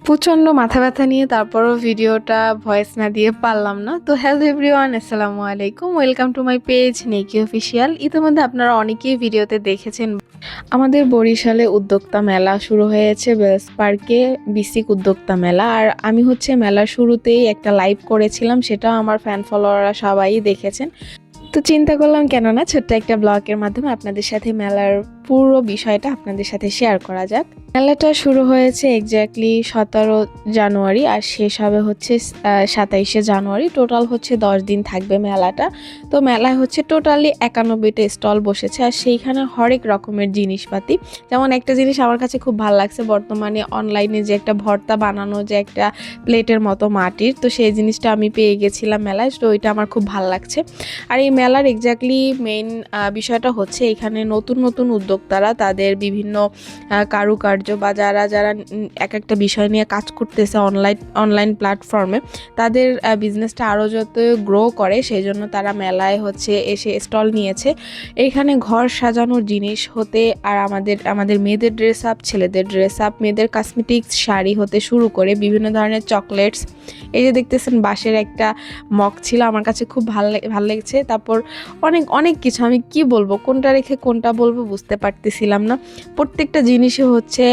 প্রচণ্ড মাথা ব্যথা নিয়ে তারপরও ভিডিওটা ভয়েস না দিয়ে পারলাম না। তো হ্যালো এভরিওয়ান, আসসালামু আলাইকুম, ওয়েলকাম টু মাই পেজ নেকি অফিসিয়াল। ইতিমধ্যে আপনারা অনেকেই ভিডিওতে দেখেছেন আমাদের বরিশালে উদ্যোক্তা মেলা শুরু হয়েছে বেলস পার্কে, বিসিক উদ্যোক্তা মেলা। আর আমি হচ্ছে মেলার শুরুতেই একটা লাইভ করেছিলাম, সেটাও আমার ফ্যান ফলোয়াররা সবাই দেখেছেন। তো চিন্তা করলাম কেন না ছোট্ট একটা ব্লগের মাধ্যমে আপনাদের সাথে মেলার পুরো বিষয়টা আপনাদের সাথে শেয়ার করা যাক। মেলাটা শুরু হয়েছে এক্স্যাক্টলি 17 জানুয়ারি আর শেষ হবে হচ্ছে 27শে জানুয়ারি। টোটাল হচ্ছে 10 দিন থাকবে মেলাটা। তো মেলায় হচ্ছে টোটালি 91টা স্টল বসেছে আর সেইখানে হরেক রকমের জিনিসপাতি। যেমন একটা জিনিস আমার কাছে খুব ভালো লাগছে, বর্তমানে অনলাইনে যে একটা ভর্তা বানানো, যে একটা প্লেটের মতো মাটির, তো সেই জিনিসটা আমি পেয়ে গেছিলাম মেলায়। তো ওইটা আমার খুব ভালো লাগছে। আর এই মেলার এক্স্যাক্টলি মেইন বিষয়টা হচ্ছে এখানে নতুন নতুন উদ্যোক্তারা তাদের বিভিন্ন কারুকার্য বা যারা যারা এক একটা বিষয় নিয়ে কাজ করতেছে অনলাইন প্ল্যাটফর্মে, তাদের বিজনেসটা আরও যত গ্রো করে সেই জন্য তারা মেলায় হচ্ছে এসে স্টল নিয়েছে। এইখানে ঘর সাজানোর জিনিস হতে আর আমাদের মেয়েদের ড্রেস আপ, ছেলেদের ড্রেস আপ, মেয়েদের কসমেটিক্স, শাড়ি হতে শুরু করে বিভিন্ন ধরনের চকলেটস। এই যে দেখতেছেন বাঁশের একটা মগ ছিল, আমার কাছে খুব ভালো লেগেছে। তারপর অনেক অনেক কিছু, আমি কি বলবো, কোনটা রেখে কোনটা বলবো বুঝতে পারতেছিলাম না। প্রত্যেকটা জিনিসই হচ্ছে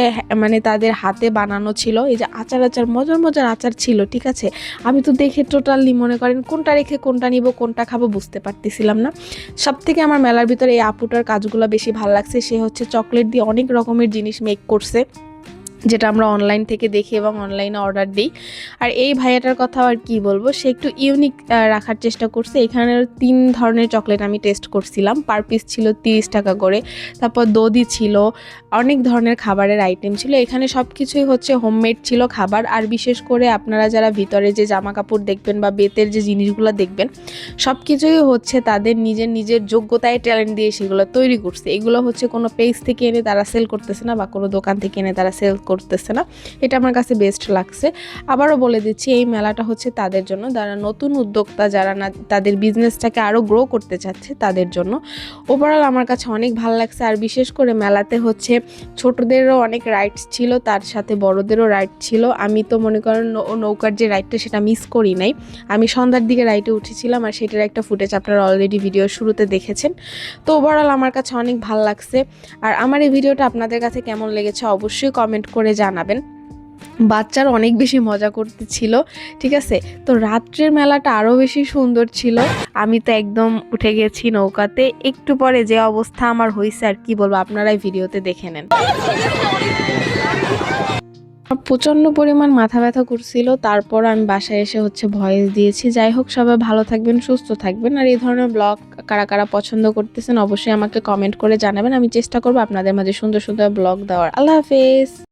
মানে তাদের হাতে বানানো ছিল। এই যে আচার মজার মজার আচার ছিল, ঠিক আছে। আমি তো দেখে টোটালি মনে করেন কোনটা রেখে কোনটা নিব, কোনটা খাবো বুঝতে পারতেছিলাম না। সব থেকে আমার মেলার ভিতরে এই আপুটার কাজগুলো বেশি ভালো লাগছে। সে হচ্ছে চকলেট দিয়ে অনেক রকমের জিনিস মেক করছে, যেটা আমরা অনলাইন থেকে দেখি এবং অনলাইনে অর্ডার দিই। আর এই ভাইয়াটার কথা আর কি বলবো, সে একটু ইউনিক রাখার চেষ্টা করছে। এখানে 3 ধরনের চকলেট আমি টেস্ট করছিলাম, পার পিস ছিল 30 টাকা করে। তারপর দধি ছিল, অনেক ধরনের খাবারের আইটেম ছিল। এখানে সব কিছুই হচ্ছে হোমমেড ছিল খাবার। আর বিশেষ করে আপনারা যারা ভিতরে যে জামা কাপড় দেখবেন বা বেতের যে জিনিসগুলো দেখবেন, সব কিছুই হচ্ছে তাদের নিজের যোগ্যতায় ট্যালেন্ট দিয়ে সেগুলো তৈরি করছে। এগুলো হচ্ছে কোনো পেজ থেকে এনে তারা সেল করতেছে না বা কোনো দোকান থেকে এনে তারা সেল করতেছে না। এটা আমার কাছে বেস্ট লাগছে। আবারও বলে দিচ্ছি, এই মেলাটা হচ্ছে তাদের জন্য, যারা নতুন উদ্যোক্তা, যারা না তাদের বিজনেসটাকে আরও গ্রো করতে চাচ্ছে তাদের জন্য। ওভারঅল আমার কাছে অনেক ভালো লাগছে। আর বিশেষ করে মেলাতে হচ্ছে ছোটদেরও অনেক রাইডস ছিল, তার সাথে বড়দেরও রাইড ছিল। আমি তো মনে করেন নৌকার যে রাইডটা সেটা মিস করি নাই। আমি সন্ধ্যার দিকে রাইডে উঠেছিলাম আর সেটার একটা ফুটেজ আপনারা অলরেডি ভিডিও শুরুতে দেখেছেন। তো ওভারঅল আমার কাছে অনেক ভালো লাগছে। আর আমার এই ভিডিওটা আপনাদের কাছে কেমন লেগেছে অবশ্যই কমেন্ট করে জানাবেন। বাচ্চারা অনেক বেশি মজা করতেছিল, ঠিক আছে। তো রাত্রের মেলাটা আরও বেশি সুন্দর ছিল। আমি তো একদম উঠে গেছি নৌকাতে। একটু পরে যে অবস্থা আমার হয়েছে আর কি বলবো, আপনারাই ভিডিওতে দেখে নেন। প্রচণ্ড পরিমাণ মাথা ব্যথা করছিল, তারপর আমি বাসায় এসে হচ্ছে ভয়েস দিয়েছি। যাই হোক, সবাই ভালো থাকবেন, সুস্থ থাকবেন। আর এই ধরনের ব্লগ কারা কারা পছন্দ করতেছেন অবশ্যই আমাকে কমেন্ট করে জানাবেন। আমি চেষ্টা করবো আপনাদের মাঝে সুন্দর সুন্দর ব্লগ দেওয়ার। আল্লাহ হাফেজ।